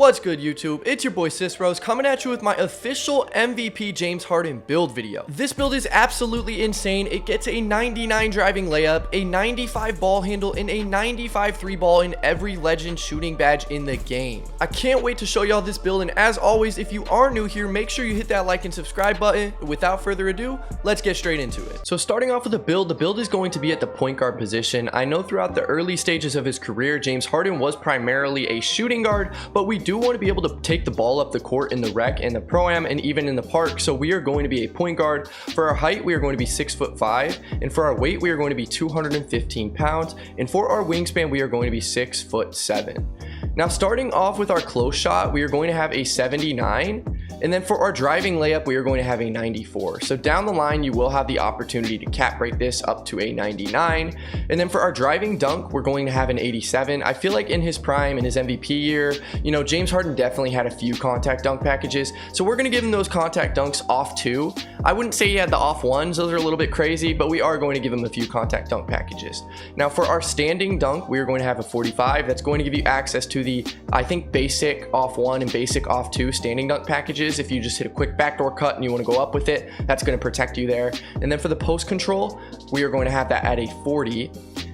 What's good, YouTube? It's your boy Cisroz coming at you with my official MVP James Harden build video. This build is absolutely insane. It gets a 99 driving layup, a 95 ball handle, and a 95 three ball in every legend shooting badge in the game. I can't wait to show y'all this build, and as always, if you are new here, make sure you hit that like and subscribe button. Without further ado, let's get straight into it. So starting off with the build is going to be at the point guard position. I know throughout the early stages of his career, James Harden was primarily a shooting guard, but we do want to be able to take the ball up the court in the rec and the pro-am and even in the park. So we are going to be a point guard. For our height, we are going to be 6'5", and for our weight, we are going to be 215 pounds, and for our wingspan, we are going to be 6'7". Now starting off with our close shot, we are going to have a 79, and then for our driving layup, we are going to have a 94. So down the line, you will have the opportunity to cap break this up to a 99. And then for our driving dunk, we're going to have an 87. I feel like in his prime, in his MVP year, you know, James Harden definitely had a few contact dunk packages. So we're going to give him those contact dunks off too. I wouldn't say he had the off ones. Those are a little bit crazy, but we are going to give him a few contact dunk packages. Now for our standing dunk, we are going to have a 45. That's going to give you access to the, I think, basic off one and basic off two standing dunk packages. If you just hit a quick backdoor cut and you want to go up with it, that's going to protect you there. And then for the post control, we are going to have that at a 40.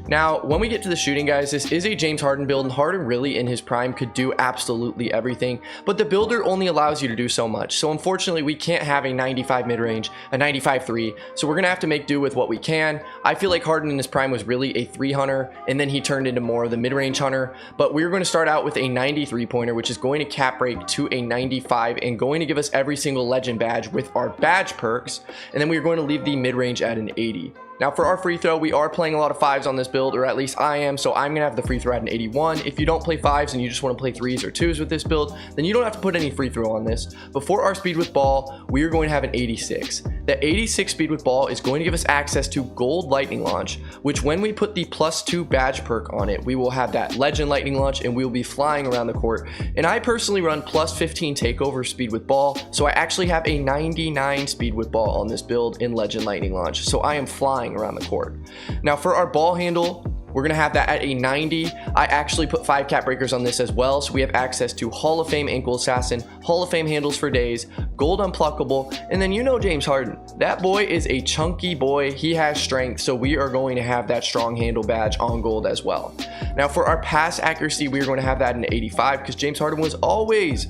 Now, when we get to the shooting, guys, this is a James Harden build, and Harden really in his prime could do absolutely everything, but the builder only allows you to do so much. So unfortunately, we can't have a 95 mid-range, a 95 three, so we're gonna have to make do with what we can. I feel like Harden in his prime was really a three hunter, and then he turned into more of the mid-range hunter, but we're going to start out with a 93 pointer, which is going to cap break to a 95 and going to give us every single legend badge with our badge perks, and then we're going to leave the mid-range at an 80. Now for our free throw, we are playing a lot of fives on this build, or at least I am, so I'm gonna have the free throw at an 81. If you don't play fives and you just want to play threes or twos with this build, then you don't have to put any free throw on this. But for our speed with ball, we are going to have an 86. The 86 speed with ball is going to give us access to gold lightning launch, which when we put the +2 badge perk on it, we will have that legend lightning launch and we will be flying around the court. And I personally run +15 takeover speed with ball, so I actually have a 99 speed with ball on this build in legend lightning launch, so I am flying around the court. Now for our ball handle, we're gonna have that at a 90. I actually put 5 cap breakers on this as well, so we have access to Hall of Fame ankle assassin, Hall of Fame handles for days, gold unpluckable, and then you know James Harden, that boy is a chunky boy. He has strength, so we are going to have that strong handle badge on gold as well. Now for our pass accuracy, we are going to have that in 85 because James Harden was always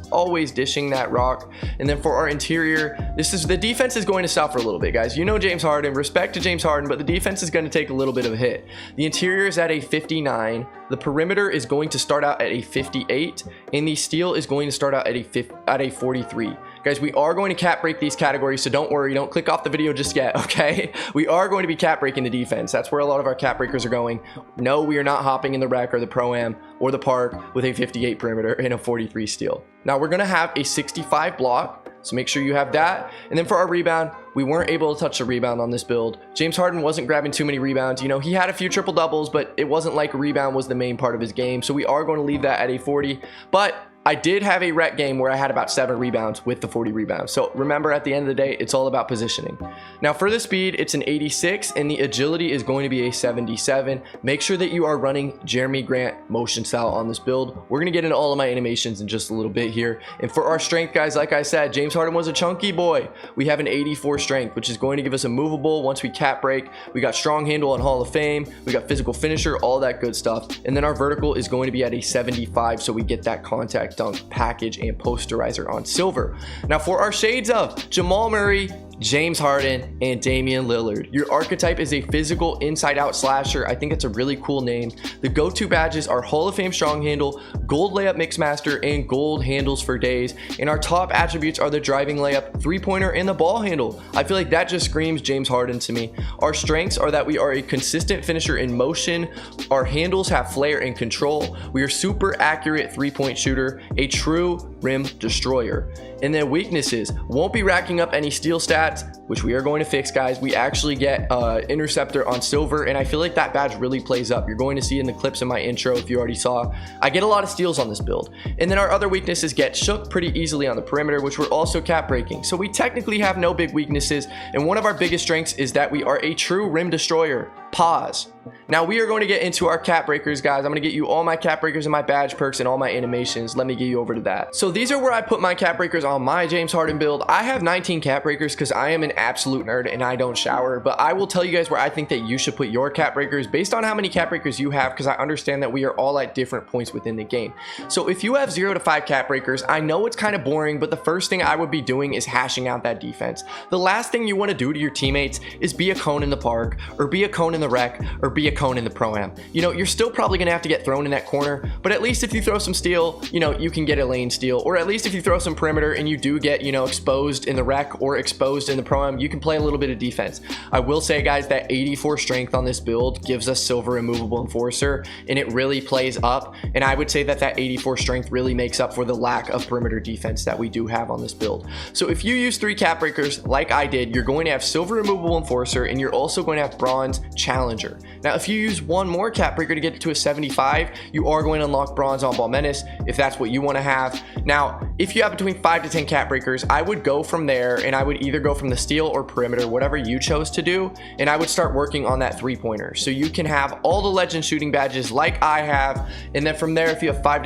dishing that rock. And then for our interior, the defense is going to suffer a little bit, guys. You know James Harden, respect to James Harden, but the defense is going to take a little bit of a hit. The interior is at a 59. The perimeter is going to start out at a 58, and the steal is going to start out at a 43. Guys, we are going to cap break these categories, so don't worry, don't click off the video just yet, okay? We are going to be cap breaking the defense. That's where a lot of our cap breakers are going. No, we are not hopping in the rec or the pro-am or the park with a 58 perimeter and a 43 steal. Now we're gonna have a 65 block, so make sure you have that. And then for our rebound, we weren't able to touch the rebound on this build. James Harden wasn't grabbing too many rebounds. You know, he had a few triple doubles, but it wasn't like a rebound was the main part of his game. So we are going to leave that at a 40, but I did have a rec game where I had about 7 rebounds with the 40 rebounds. So remember, at the end of the day, it's all about positioning. Now for the speed, it's an 86, and the agility is going to be a 77. Make sure that you are running Jeremy Grant motion style on this build. We're going to get into all of my animations in just a little bit here. And for our strength, guys, like I said, James Harden was a chunky boy. We have an 84 strength, which is going to give us a movable once we cap break. We got strong handle on Hall of Fame. We got physical finisher, all that good stuff. And then our vertical is going to be at a 75, so we get that contact dunk package and posterizer on silver. Now for our shades of Jamal Murray, James Harden, and Damian Lillard. Your archetype is a physical inside-out slasher. I think it's a really cool name. The go-to badges are Hall of Fame strong handle, gold layup mixmaster, and gold handles for days. And our top attributes are the driving layup, three-pointer, and the ball handle. I feel like that just screams James Harden to me. Our strengths are that we are a consistent finisher in motion. Our handles have flair and control. We are super accurate three-point shooter, a true rim destroyer. And then weaknesses, won't be racking up any steal stats, which we are going to fix, guys. We actually get interceptor on silver, and I feel like that badge really plays up. You're going to see in the clips in my intro, if you already saw, I get a lot of steals on this build. And then our other weaknesses get shook pretty easily on the perimeter, which we're also cap breaking. So we technically have no big weaknesses, and one of our biggest strengths is that we are a true rim destroyer. Pause. Now we are going to get into our cap breakers, guys. I'm going to get you all my cap breakers and my badge perks and all my animations. Let me get you over to that. So these are where I put my cap breakers on my James Harden build. I have 19 cap breakers because I am an absolute nerd and I don't shower, but I will tell you guys where I think that you should put your cap breakers based on how many cap breakers you have, because I understand that we are all at different points within the game. So if you have 0 to 5 cap breakers, I know it's kind of boring, but the first thing I would be doing is hashing out that defense. The last thing you want to do to your teammates is be a cone in the park, or be a cone in the rec, or be a cone in the pro-am. You know, you're still probably going to have to get thrown in that corner, but at least if you throw some steal, you know, you can get a lane steal, or at least if you throw some perimeter and you do get, you know, exposed in the rec or exposed in the pro-am, you can play a little bit of defense. I will say, guys, that 84 strength on this build gives us silver immovable enforcer, and it really plays up, and I would say that that 84 strength really makes up for the lack of perimeter defense that we do have on this build. So if you use 3 cap breakers like I did, you're going to have silver immovable enforcer, and you're also going to have bronze challenger. Now if you use one more cap breaker to get it to a 75, you are going to unlock bronze on ball menace if that's what you want to have. Now if you have between 5 to 10 cap breakers, I would go from there, and I would either go from the steal or perimeter, whatever you chose to do, and I would start working on that 3-pointer so you can have all the legend shooting badges like I have. And then from there, if you have 5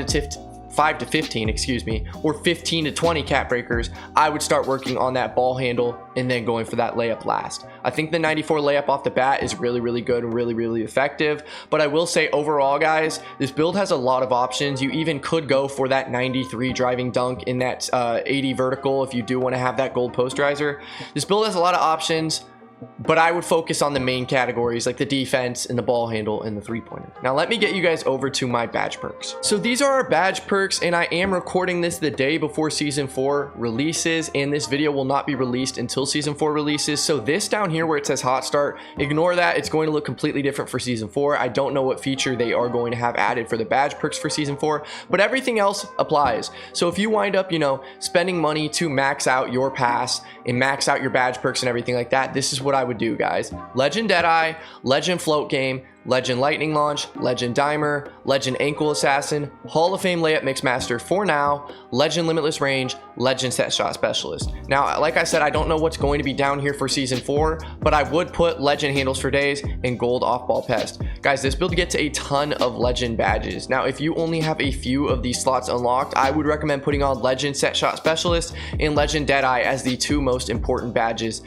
to 15, excuse me, or 15 to 20 cap breakers, I would start working on that ball handle and then going for that layup last. I think the 94 layup off the bat is really good and really effective, but I will say overall, guys, this build has a lot of options. You even could go for that 93 driving dunk in that 80 vertical if you do want to have that gold posterizer. This build has a lot of options, but I would focus on the main categories like the defense and the ball handle and the 3-pointer. Now let me get you guys over to my badge perks. So these are our badge perks, and I am recording this the day before season 4 releases, and this video will not be released until season 4 releases. So this down here where it says hot start, ignore that. It's going to look completely different for season 4. I don't know what feature they are going to have added for the badge perks for season 4, but everything else applies. So if you wind up, you know, spending money to max out your pass and max out your badge perks and everything like that, this is what I would do, guys. Legend Deadeye, Legend Float Game, Legend Lightning Launch, Legend Dimer, Legend Ankle Assassin, Hall of Fame Layup Mixmaster for now, Legend Limitless Range, Legend Set Shot Specialist. Now, like I said, I don't know what's going to be down here for season 4, but I would put Legend Handles for Days and Gold Off-Ball Pest. Guys, this build gets a ton of Legend badges. Now, if you only have a few of these slots unlocked, I would recommend putting on Legend Set Shot Specialist and Legend Deadeye as the 2 most important badges,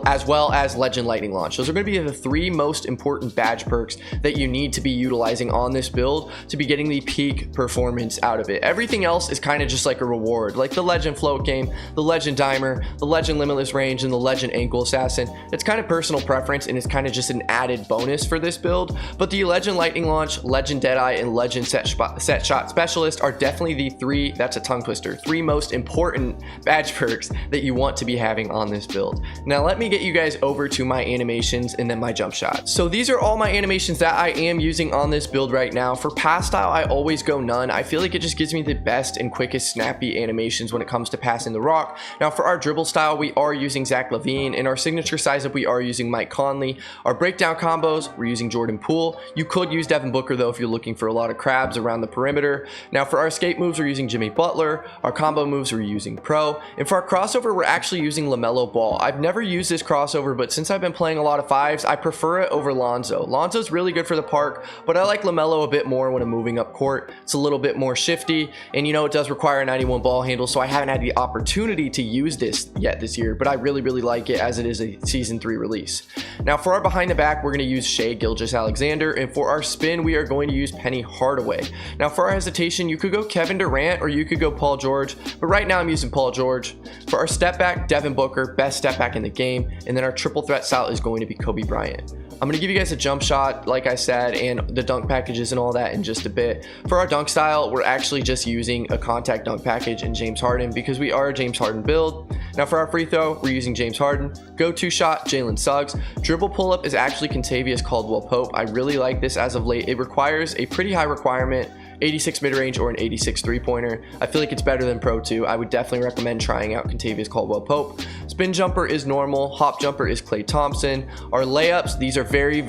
as well as Legend Lightning Launch. Those are going to be the 3 most important badge perks that you need to be utilizing on this build to be getting the peak performance out of it. Everything else is kind of just like a reward, like the Legend Float Game, the Legend Dimer, the Legend Limitless Range, and the Legend Ankle Assassin. It's kind of personal preference, and it's kind of just an added bonus for this build. But the Legend Lightning Launch, Legend Deadeye, and Legend Set Shot Specialist are definitely the 3, that's a tongue twister, 3 most important badge perks that you want to be having on this build. Now let me get you guys over to my animations and then my jump shot. So these are all my animations that I am using on this build right now. For pass style, I always go none. I feel like it just gives me the best and quickest snappy animations when it comes to passing the rock. Now for our dribble style, we are using Zach LaVine. In our signature size up, we are using Mike Conley. Our breakdown combos, we're using Jordan Poole. You could use Devin Booker though if you're looking for a lot of crabs around the perimeter. Now for our escape moves, we're using Jimmy Butler. Our combo moves, we're using Pro. And for our crossover, we're actually using LaMelo Ball. I've never used this crossover, but since I've been playing a lot of 5s, I prefer it over Lonzo. Lonzo's really good for the park, but I like LaMelo a bit more when I'm moving up court. It's a little bit more shifty, and you know, it does require a 91 ball handle, so I haven't had the opportunity to use this yet this year, but I really like it as it is a season 3 release. Now for our behind the back, we're going to use Shai Gilgeous-Alexander, and for our spin, we are going to use Penny Hardaway. Now for our hesitation, you could go Kevin Durant or you could go Paul George, but right now I'm using Paul George. For our step back, Devin Booker, best step back in the game, and then our triple threat style is going to be Kobe Bryant. I'm going to give you guys a jump shot, like I said, and the dunk packages and all that in just a bit. For our dunk style, we're actually just using a contact dunk package in James Harden because we are a James Harden build. Now for our free throw, we're using James Harden. Go-to shot, Jalen Suggs. Dribble pull-up is actually Kentavious Caldwell-Pope. I really like this as of late. It requires a pretty high requirement, 86 mid-range or an 86 three-pointer. I feel like it's better than Pro 2. I would definitely recommend trying out Kentavious Caldwell-Pope. Spin jumper is normal. Hop jumper is Klay Thompson. Our layups, these are very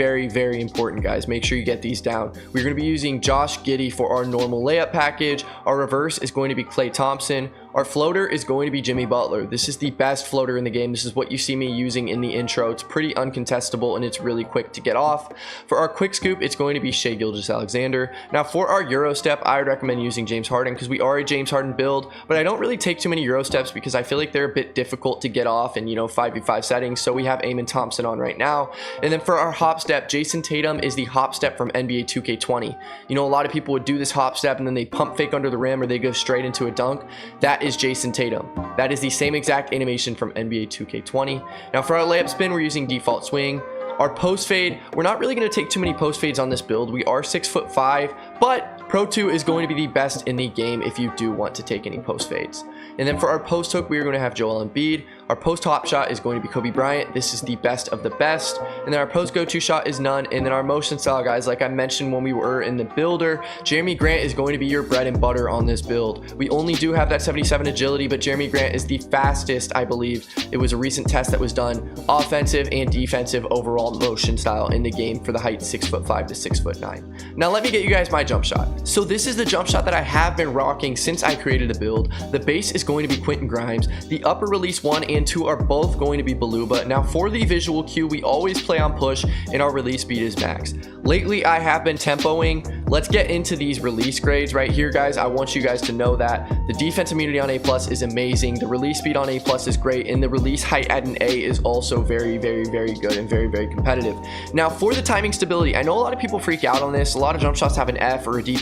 important, guys. Make sure you get these down. We're going to be using Josh Giddey for our normal layup package. Our reverse is going to be Klay Thompson. Our floater is going to be Jimmy Butler. This is the best floater in the game. This is what you see me using in the intro. It's pretty uncontestable and it's really quick to get off. For our quick scoop, it's going to be Shai Gilgeous-Alexander. Now for our Euro step, I would recommend using James Harden because we are a James Harden build, but I don't really take too many Euro steps because I feel like they're a bit difficult to get off in, 5v5 settings. So we have Amen Thompson on right now. And then for our hop step, Jason Tatum is the hop step from NBA 2K20. A lot of people would do this hop step and then they pump fake under the rim or they go straight into a dunk. That is Jason Tatum. That is the same exact animation from NBA 2K20. Now for our layup spin, we're using default swing. Our post fade, we're not really going to take too many post fades on this build. We are 6'5", but Pro 2 is going to be the best in the game if you do want to take any post fades. And then for our post hook, we are going to have Joel Embiid. Our post hop shot is going to be Kobe Bryant. This is the best of the best. And then our post go-to shot is none. And then our motion style, guys, like I mentioned when we were in the builder, Jeremy Grant is going to be your bread and butter on this build. We only do have that 77 agility, but Jeremy Grant is the fastest, I believe. It was a recent test that was done, offensive and defensive overall motion style in the game for the height 6'5" to 6'9". Now let me get you guys my jump shot. So this is the jump shot that I have been rocking since I created the build. The base is going to be Quentin Grimes. The upper release 1 and 2 are both going to be Baluba. Now for the visual cue, we always play on push and our release speed is max. Lately, I have been tempoing. Let's get into these release grades right here, guys. I want you guys to know that the defense immunity on A+ is amazing. The release speed on A+ is great. And the release height at an A is also very, very, very good and very, very competitive. Now for the timing stability, I know a lot of people freak out on this. A lot of jump shots have an F or a D+.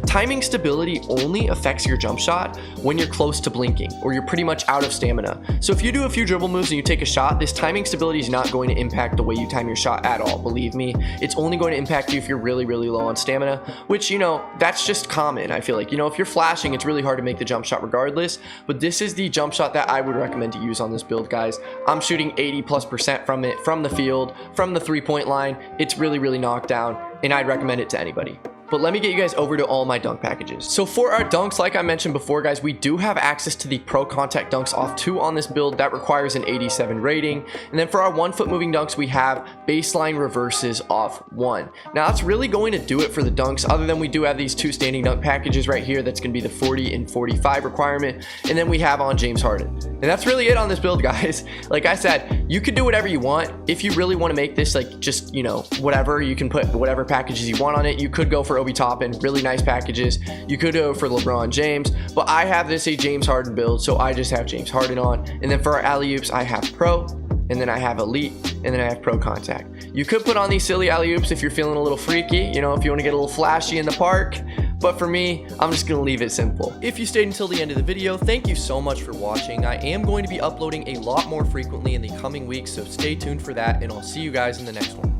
Timing stability only affects your jump shot when you're close to blinking or you're pretty much out of stamina. So if you do a few dribble moves and you take a shot, this timing stability is not going to impact the way you time your shot at all. Believe me, it's only going to impact you if you're really, really low on stamina, which, that's just common. I feel like, if you're flashing, it's really hard to make the jump shot regardless, but this is the jump shot that I would recommend to use on this build, guys. I'm shooting 80+% from it, from the field, from the 3-point line. It's really, really knocked down, and I'd recommend it to anybody. But let me get you guys over to all my dunk packages. So for our dunks, like I mentioned before, guys, we do have access to the Pro Contact Dunks off 2 on this build. That requires an 87 rating. And then for our 1 foot moving dunks, we have baseline reverses off 1. Now that's really going to do it for the dunks, other than we do have these 2 standing dunk packages right here. That's going to be the 40 and 45 requirement. And then we have on James Harden. And that's really it on this build, guys. Like I said, you can do whatever you want. If you really want to make this like just, whatever, you can put whatever packages you want on it. You could go for Obi Toppin, really nice packages. You could go for LeBron James, but I have this a James Harden build, so I just have James Harden on. And then for our alley-oops, I have Pro, and then I have Elite, and then I have Pro Contact. You could put on these silly alley-oops if you're feeling a little freaky, if you want to get a little flashy in the park. But for me, I'm just going to leave it simple. If you stayed until the end of the video, thank you so much for watching. I am going to be uploading a lot more frequently in the coming weeks, so stay tuned for that, and I'll see you guys in the next one.